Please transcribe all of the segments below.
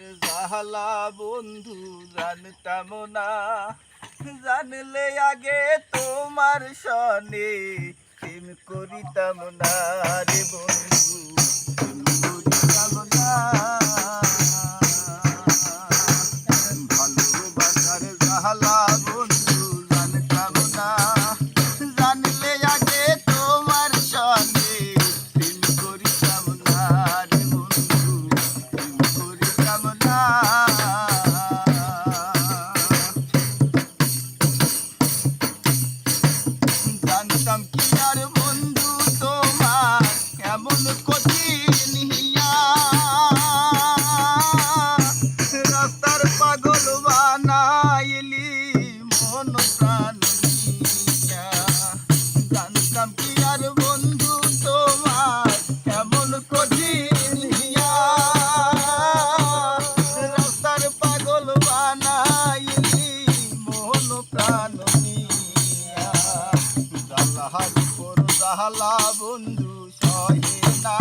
জাহালা বন্ধু জানতাম না, জানলে আগে তোমার সনে প্রেম করিতাম না রে বন্ধু, প্রেম করিতাম না। ভালোবাসার জাহালা বন্ধু জানতাম না, জানলে আগে তোমার সনে প্রেম করিতাম না রে বন্ধু, প্রেম করিতাম না। জানতাম কি আর বন্ধু তোমার এমন কঠিন হিয়া, রাস্তার পাগল বানাইলি মন প্রাণ নিয়া। জানতাম কি আর বন্ধু তোমার এমন কঠিন হিয়া, রাস্তার পাগল বানাইলি মন প্রাণ নিয়া। জালাহার পর জাহালা বন্ধু সহে না,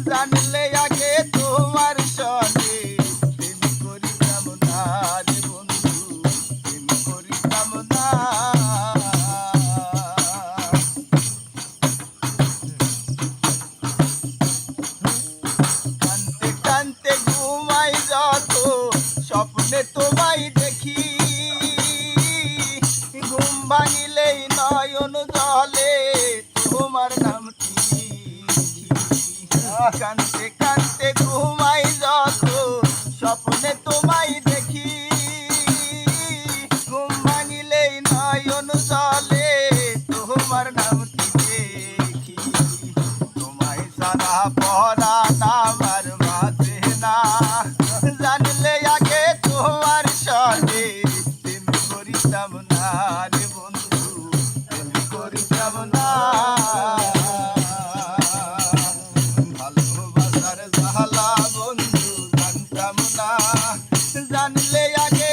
জানলে আগে তোমার সনে প্রেম করিতাম না রে বন্ধু, প্রেম করিতাম না। কানতে কানতে ঘুমাই যত স্বপ্নে তোমায় দেখি, ঘুম ভাঙিলেই নয়ন জলে তোমার নামটি। কানতে কানতে ঘুমাই যত স্বপ্নে তোমায় দেখি, ঘুম ভাঙিলেই নয়ন জলে তোমার নামটি দেখি। তোমায় সারা পরাণ আমার মাঝে না, জানলে আগে তোমার সনে প্রেম করিতাম না রে বন্ধু, প্রেম করিতাম না। ভালোবাসার জাহালা বন্ধু জানতাম না, জানলে আগে